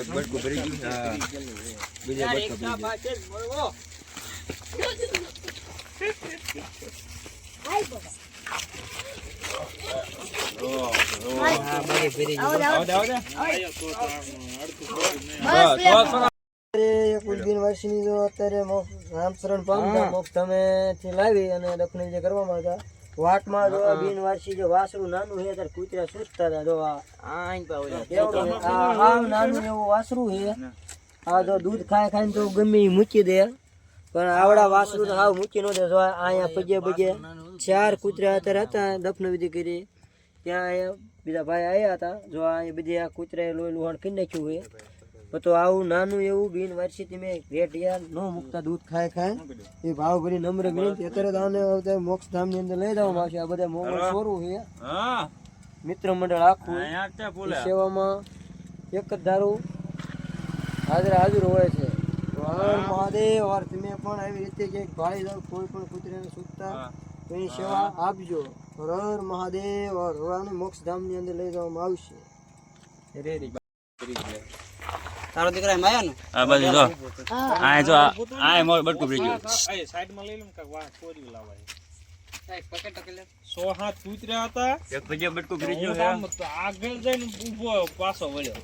બટકું ભરી ગયું. હા બીજા બટકા ભરી ગયું. રામશરણ પામતા મોક્ષ તમે થી લાવી અને દફની જે કરવામાં હતા વાટમાં જો બિનવારસી જો વાસરું નાનું છે ત્યારે કૂતરા સુસ્તા હતા. જો આ નાનું એવું વાસરું છે. આ તો દૂધ ખાય ખાઈને તો ગમે ઈ મૂકી દે, પણ આવડા વાસરું તો હાવ મૂકી ન દે. જો અહીંયા પગે પગે 4 કૂતરા અત્યારે હતા. દફન વિધિ કરી ત્યાં બીજા ભાઈ આવ્યા હતા. જો આ બધી આ કૂતરાએ લોહી લુહાણ કરી નાખ્યું હોય. તો આવું નાનું એવું બિનવારસી તમે રેટ યાર ન મૂકતા, દૂધ ખાય ખાય એ ભાવ ભરી નમ્ર વિનંતી. અત્યારે તો મોક્ષધામ ની અંદર લઈ જવામાં આવશે. આ બધા મોંઘું સોરું છે. મિત્ર મંડળ આખું સેવામાં એક જ ધારું હાજર હોય છે. મહાદેવ વાર તમે પણ આવી રીતે કે ભાળી જાવ કોઈ પણ કૂતરાને છૂટતા એની સેવા આપજો. હર મહાદેવ મોક્ષધામ ની અંદર લઈ જવામાં આવશે. તારો દીકરા માયા ને આ બાજુ જો આ જો આ મોર બટકું ભરી ગયું. એ સાઈડ માં લઈ લે કે વાહ ચોરી લાવાય. સાહેબ પકડ ટકેલે 100 કૂતરા હતા. એક પગે બટકું ભરી ગયું. આગળ જઈને ઊભો પાછો વળ્યો.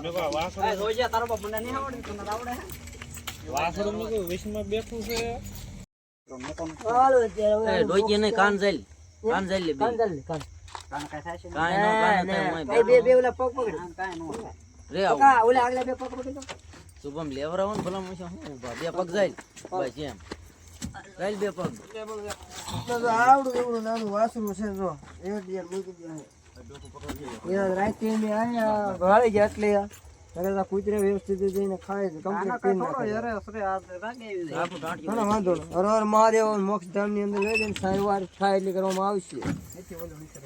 મે કો વાસડો રોજ્યા તારો બાપ મને નહીં આવડે, તને આવડે. વાસડો નું કોઈ વિષમાં બેઠું છે. હાલો અત્યારે ડોકી ને કાન જલ કાન જલ લે કાન કાઈ થાય છે કાઈ નો કાન થાય બે ઓલા પગ પકડ કાઈ નો રે આવ કા ઓલા આગલા બે પગ પકડ દો. શુભમ લેવરાવન ભલા મશે હું ઉભા બે પગ જાય બસ એમ કાઈ બે પગ તો આવડું એવું નાનું વાસરું છે. જો એક યાર મૂકી દે યાર રાતે મે આયા ભાળી ગયા એટલે નગર કૂતરે વ્યવસ્થિત જઈને ખાય છે કમ્પ્લીટ કરી નાખો યાર. અસરે આ રાગે આવી જાય વાંધો નહીં. હર હર મહાદેવ મોક્ષધામ ની અંદર લઈ જઈને સારવાર થાય એટલે કરવામાં આવશે.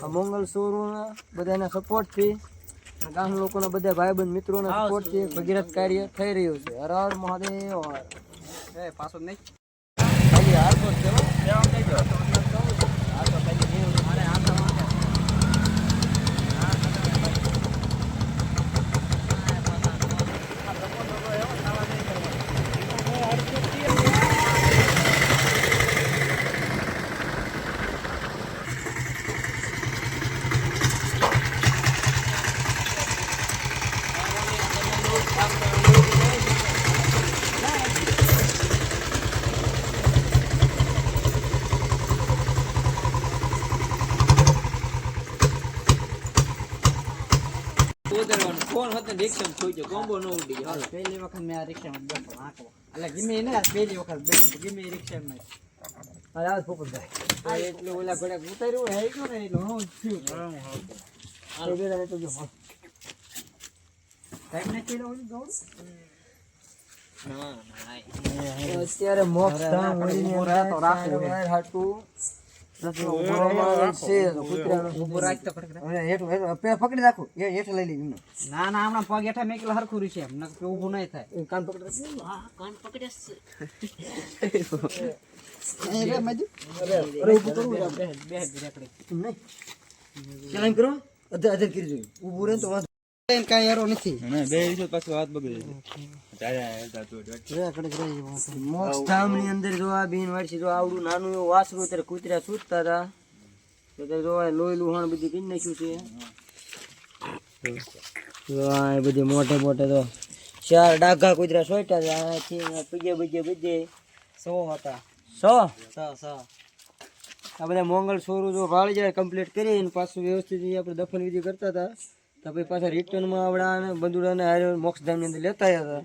આ મંગલ સોરોના બધાના સપોર્ટ થી ગામ લોકોના બધા ભાઈબંધ મિત્રોના સપોર્ટ થી ભગીરથ કાર્ય થઈ રહ્યું છે. હર હર મહાદેવ. એ પાછો નહીં ખાલી હાર તો ચલો દેવા થઈ ગયો. આ તો ખાલી દેવ મારે આ તો કોણ હતો રિક્ષા ખોઈ ગયો કોમ્બો નો ઉડી ગયો. પહેલી વખત મેં આ રિક્ષામાં બેઠો આંકો એટલે ગમે ને પહેલી વખત બેઠો ગમે રિક્ષામાં અરે આજ પોપટભાઈ આ એટલે ઓલા ઘોડા ઉતાર્યું હે ગયો ને એટલે હું થયું આ બેડા તો જો ટાઈમ ને કેલો ઓલી ગૌડ અત્યારે મોક્ષધામ વળીને તો રાખો હાટું પકડી રાખો હેઠ લઈ લીધું. ના ના હમણાં પગ હેઠા મેં હરખું છે એમ ઉભું નહીં થાય. કાન પકડે કાન પકડે કરો અધર કરી જોયું ઉભું રહે તો કાંઈ યારો નથી. પાછું હાથ બગડી મોક્ષધામ ની અંદર જો આ બિનવારસી જો આવડું નાનું એવું વાસરું અત્યારે કૂતરા છૂટતા હતા તો જો લોહી લુહાણ બધી કરી નાખ્યું છે. જો આ બધી મોટે મોટે તો 4 ડાઘા કૂતરા સોટ્યા છે. આથી પગે બધે 100 હતા. 100 આ બધા મોંગલ સોરું જો ભાળી જાય કમ્પ્લીટ કરીને પાછું વ્યવસ્થિત આપણે દફન વિધિ કરતા હતા. તો પછી પાછા રિટર્નમાં આવડા અને બંદુડાને હારે મોક્ષધામ ની અંદર લેતા હતા.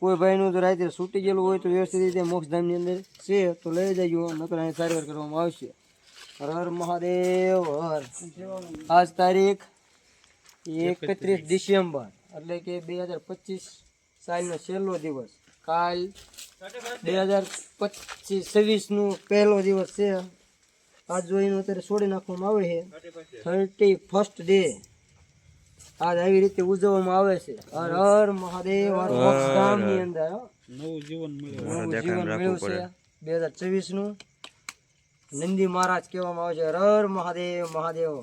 કોઈ ભાઈનું તો રાતે છૂટી ગયેલું હોય તો વ્યવસ્થિત રીતે મોક્ષધામ ની અંદર છે તો લઈ જજો, નકર અહીં સારવાર કરવામાં આવશે. હર હર મહાદેવ હર. આજ તારીખ 31 ડિસેમ્બર એટલે કે 2025 સાલનો છેલ્લો દિવસ. કાલ 2026 નું પહેલો દિવસ છે. આજ જોઈને અત્યારે છોડી નાખવામાં આવે છે 31st ડે. આજ આવી રીતે ઉજવવામાં આવે છે. હર હર મહાદેવ. મોક્ષધામ ની અંદર નવું જીવન મળ્યું. નવું જીવન મળ્યું છે 2024 નું. નંદી મહારાજ કહેવામાં આવે છે. હર હર મહાદેવ મહાદેવ.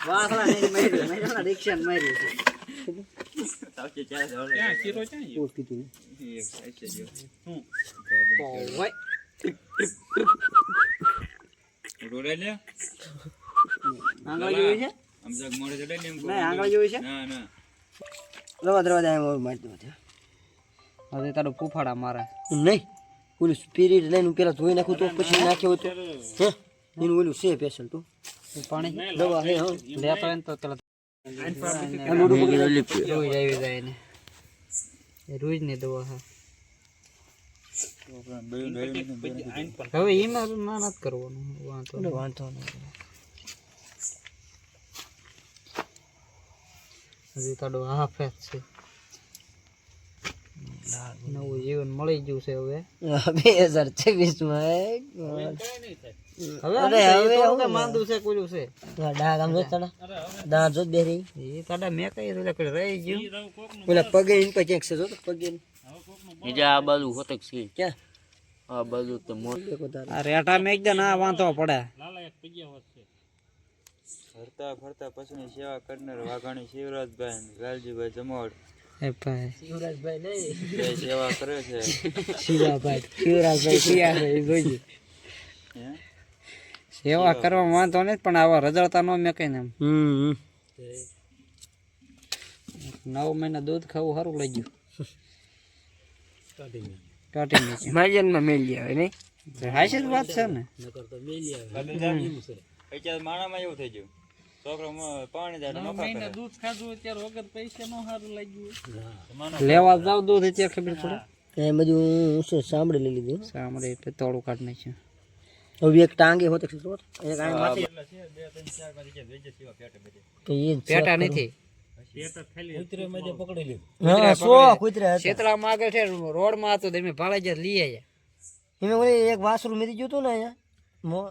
વાસણા નહીં માર્યું, રિક્ષા માર્યું છે. સાવચેત ચાલે છે, ઓલે. ક્યાં શીરો ક્યાં છે? ઓળખી તું એક સાઈડ છે જો. શું? ઓય. રોડે લે. આંગળા જેવી છે આમ જગ મોઢે ચડે ને એમ કહું. નહીં આંગળા જેવી છે ના ના. દરવાજા મારી દો હવે તારો ફૂફાડા મારે નહીં ઓલું સ્પિરિટ લઈને પેલા ધોઈ નાખું તો પછી નાખ્યો હતો હે એનું ઓલું છે સ્પેશિયલ તો પાણી દવા હે હા લેતો હોય ને તો પેલા રોજ આવી જાય ને રોજ ની દવા હા હવે એમાં ના નથી કરવાનું વાંધો નહીં હજી તારો હાફ છે નવું જીવન મળી ગયું છે હવે 2026 માં હવે હવે માંદું છે કોયું છે ડાઘ આમ જો તડા દાંત જો બેરી એ તાડા મેં કઈ એટલે રહી ગયું ઓલા પગે ઇન પર ચેક છે જો તો પગે બીજા આ બાજુ હોતક છે. ક્યાં આ બાજુ તો આ રેટા મેં એકદમ ના વાંધો પડે ફરતા ફરતા પશુની સેવા કરનાર વાઘાણી શિવરાજભાઈ અને લાલજીભાઈ જમોડ એ ભાઈ શિવરાજભાઈ નહીં બે સેવા કરે છે. શિવરાજભાઈ જોઈજો હે? સેવા કરવા વાંધો નહીં પણ આવા રજળતા નો મેં કઈ ને એમ 9 મહિના દૂધ ખાવું સારું લઈ ગયું કાઢી માજનમાં મેલ જાય નહીં હાશે જ વાત છે ને અત્યારે માણામાં એવું થઈ ગયું છોકરો પાણી જાય તો નફા કરે. દૂધ ખાધું અત્યારે વગર પૈસા નો સારું લાગ્યું. લેવા જાવ દૂધ અત્યારે ખબર પડે એ બધું હું શું સાંભળી લીધું સાંભળે એટલે તોડું કાઢ નાખ્યું હવે એક ટાંગે હોતે છે એક આ માથે તો એ પેટા નથી હા સો કૂતરા હતા ક્ષેત્રમાં આગળ છે રોડ માં હતો તમે ભાડે જ લઈ આવ્યા એમે ઓલી એક વાસરું મરી ગયું હતું ને અહીંયા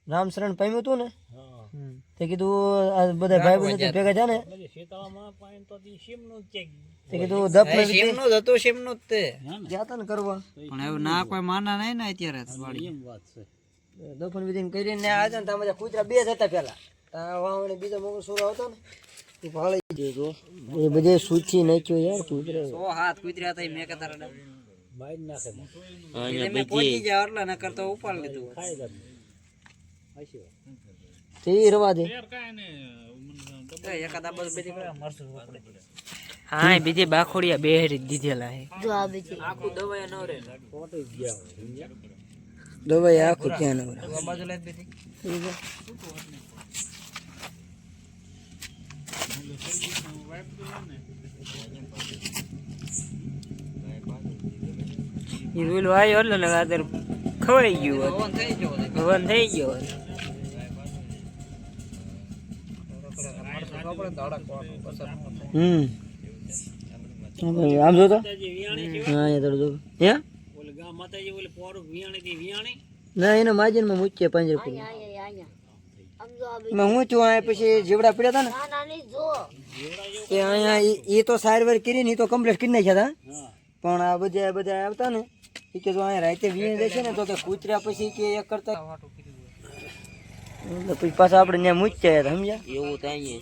રામશરણ પામ્યું હતું ને તે કીધું આ બધા ભાઈ બહેનો ભેગા થયા ને તે કીધું દફન શેમનું જ હતું શેમનું જ તે ગયા હતા ને કરવા પણ એવું ના કોઈ માના નહીં ને અત્યારે વાળી દફન વિધિ કરીને આ હતા ને ત્યાં બધા કૂતરા બે જ હતા પેલા વાવણે બીજો મોકો સોરો આવતો ને એ ભાળી ગયો એ બધે સૂચી નાખ્યો યાર કૂતરા 100 હાથ કૂતર્યા હતા મેં કતારા તમે પહોંચી જાવ એટલે ન કરતો ઉપાડ લીધું તે રવા દે એકાદા બસ બેટી મરશું આપણે હા બીજી બાખોડિયા બે હેરી દીધેલા હે જો આ બીજી આખું દવાઈ ન રે દવાઈ આખું ત્યાં ન આ બાજુ લઈ બેટી ઈ ઓલું આવ્યો એટલે ને આદર ખવાઈ ગયું ઓન થઈ ગયો ભવન થઈ ગયો આપણે દાડા કોવાનું પસંદ આમ જો તો હા એ થોડું હે ઓલે ગા માતાજી ઓલે પોરું વિયાણી થી વિયાણી ના એને માજનમાં મૂકીએ પાંજરપુર અહીંયા આમ જો આ મેં હું છું આ પછી જીવડા પડ્યા હતા ને ના નાની જો તે અહીંયા એ તો સારવાર કરીને એ તો કમ્પ્લીટ કરી નાખ્યા હતા પણ આ બધા આવતા ને એ કે જો અહીંયા રાતે વીણ દેશે ને તો કે કૂતર્યા પછી કે એક કરતા એટલે પછી પાછા આપણે ત્યાં મૂક્યા હતા સમજ્યા એવું થાય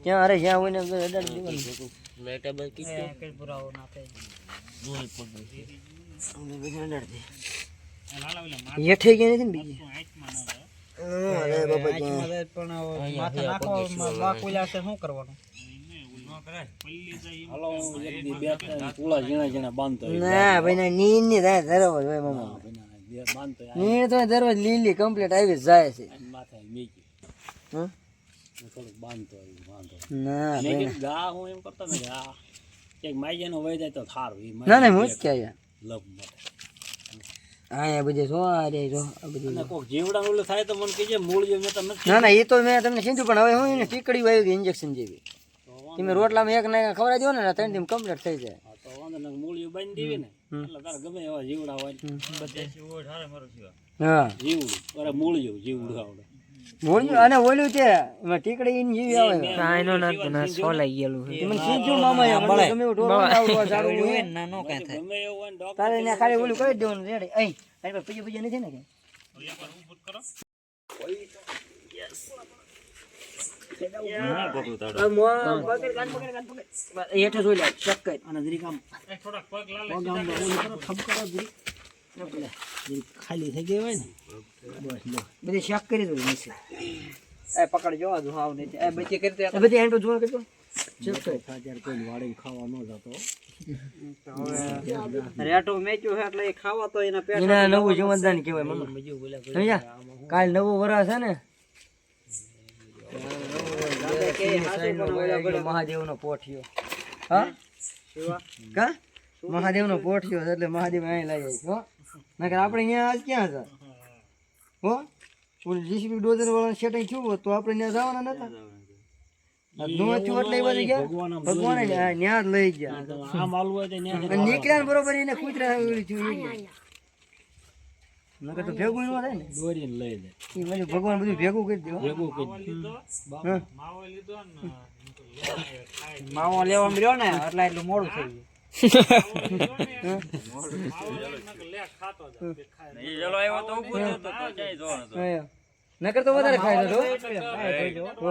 ત્યાં અરે જ્યાં હોય ને અડાડી દેવાનું લાઈટા બસ કઈ પુરાવો ના થાય હેઠે ગયા નથી ને બીજી અરે બાપા પણ માથે નાખો વાકુલા છે શું કરવાનું ના ભાઈ ના નીંદ ની થાય દરવાજ હોય મામા નીંદ તો દરવાજ લીલી કમ્પ્લીટ આવી જાય છે હં? ના ભાઈ ના. ના ના હું જ ક્યાં અહીંયા બધે જો આ રે જો આ બધી ના ના એ તો મેં તમને કીધું પણ હવે હું એને ટીકડી આવી ગઈ ઇન્જેક્શન જેવી તમે રોટલામાં એક નાખા ખવડાવી દો ને ત્રણ દિન કમ્પ્લીટ થઈ જાય હા મૂળિયું અને ઓલું છે એમાં ટીકડી ઈન જેવી આવે કાંઈનો ના સોલાઈ ગયેલું છે મને કીધું મામા એ મને ગમે એવું ઢોરવાનું આવડવા જાડું હોય ના નો કઈ થાય તારે એને ખાલી ઓલું કરી દેવાનું રેડી અહીં અરે પૈયા નથી ને કે હેઠે જોઈ લે ચેક કર એ થોડાક પગ લાલે ખાલી થઈ ગઈ હોય ને બધી ચેક કરી દો નીચે એ પકડ જો આ હાવ નહીં એ બચી કરતે આ બધી હેન્ડ જોવા કરજો ચેક કર હાજર કોઈ વાડીને ખાવા ન જતો રેટો મેચ્યો છે એટલે એ ખાવા તો એના પેટ એના નવું જીવનદાન કહેવાય મમ્મા સમજ્યા કાલ નવું વરસ છે ને મહાદેવ નો પોઠિયો હા કા મહાદેવ નો પોઠિયો છે એટલે મહાદેવ અહીં લઈ જાય હો નકર આપણે અહીંયા આજ ક્યાં હતા હો ઓલી જીસીબી ડોઝર વાળા સેટિંગ થયું હોત તો આપણે ત્યાં જવાના નતા નો થયું એટલે એ બાજુ ગયા ભગવાને ન્યા જ લઈ ગયા આમ આલુ હોય તો અને નીકળ્યા ને બરોબર એને કૂતરા ઓલી થયું નકર તો ભેગું ન થાય ને દોરીને લઈ લે એ બધું ભગવાન બધું ભેગું કરી દે ભેગું કરી હા માવો લીધો ને માવો લેવા મળ્યો ને એટલે એટલું મોડું થઈ હા. નકર તો વધારે ખાય તો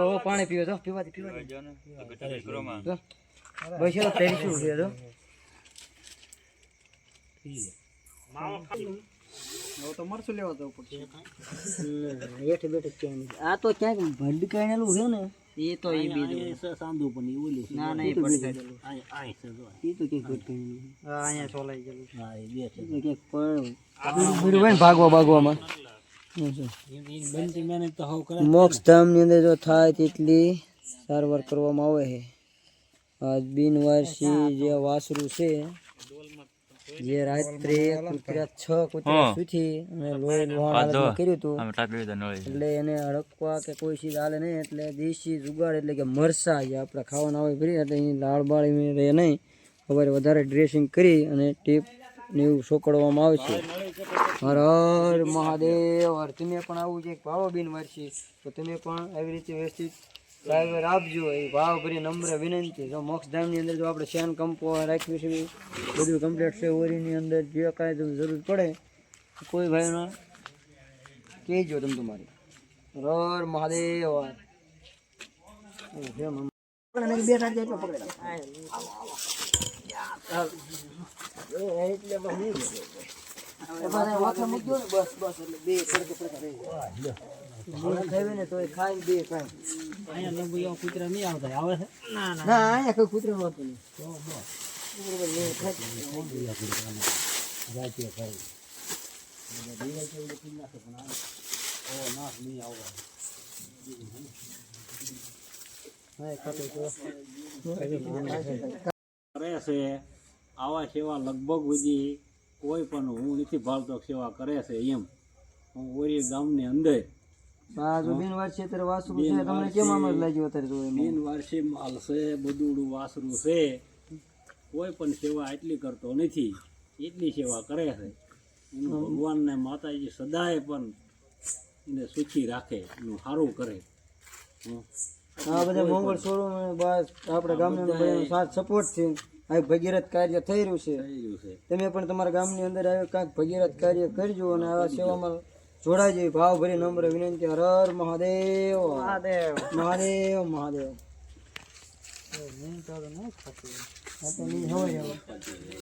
ઓ પાણી પીવે તો પીવાથી બસ એ તેરી શું છે તો તો મરસું લેવા જવું પડશે હેઠે બેઠે ક્યાં આ તો ક્યાંક ભડકાયેલું છે ને એ તો એ બીજું સાંધું પણ એ ઓલી ના ના એ પડી આ છે જો એ તો ક્યાંક ભડકાયેલું અહીંયા ચોલાઈ ગયેલું હા એ બે છે ક્યાંક પણ ભાગવામાં બનતી મહેનત તો હવ કરે મોક્ષ ધામ ની અંદર જો થાય તેટલી સારવાર કરવામાં આવે છે આ બિનવારસી જે વાસરું છે જે રાત્રે કુતરા 6 કુતરા સુથી અને લોહી લોહાણ હાલતમાં કર્યું હતું એટલે એને હડકવા કે કોઈ ચીજ હાલે નહીં એટલે દેશી જુગાડ એટલે કે મરસા જે આપણે ખાવાના આવે ફરી એટલે એની લાળ બાળી રહે નહીં સવારે વધારે ડ્રેસિંગ કરી અને ટીપ ને એવું સોકડવામાં આવે છે હર હર મહાદેવ હર તમે પણ આવું છે ભાવો બિનવારસી તો તમે પણ આવી રીતે વ્યવસ્થિત સારવાર આપજો એ ભાવ ભરી નમ્ર વિનંતી જો મોક્ષધામની અંદર જો આપણે શેન કંપો રાખ્યું છે બધું કમ્પ્લીટ છે ઓરીની અંદર જે કાંઈ જરૂર પડે કોઈ ભાઈનો કહેજો તમે તમારી હર મહાદેવ ને તો ખાઈ બે કાંઈ અહીંયા લંબુ એવા કૂતરા નહીં આવતા આવે છે ના અહીંયા કોઈ કૂતરું નહોતું નહીં કરે છે આવા સેવા લગભગ બધી કોઈ પણ હું નથી ભાવતો સેવા કરે છે એમ હું ઓરી ગામની અંદર હા જો બિનવારસી અત્યારે વાસરું છે તમને કેમ આમ જ લાગ્યું અત્યારે જો એમાં? બિનવારસી માલ છે બધુડું વાસરું છે કોઈ પણ સેવા એટલી કરતો નથી એટલી સેવા કરે છે એનું ભગવાનને માતાજી સદાય પણ એને સુખી રાખે એનું સારું કરે આ બધા મોંગળ છોડું બસ આપણે ગામના બધાનો સાથ સપોર્ટ છે આ ભગીરથ કાર્ય થઈ રહ્યું છે થઈ રહ્યું છે તમે પણ તમારા ગામની અંદર આવ્યો કાંઈક ભગીરથ કાર્ય કરજો અને આવા સેવામાં જોડાઈ જાય ભાવ ભરી નમ્ર વિનંતી હર હર મહાદેવ મહાદેવ મહાદેવ મહાદેવ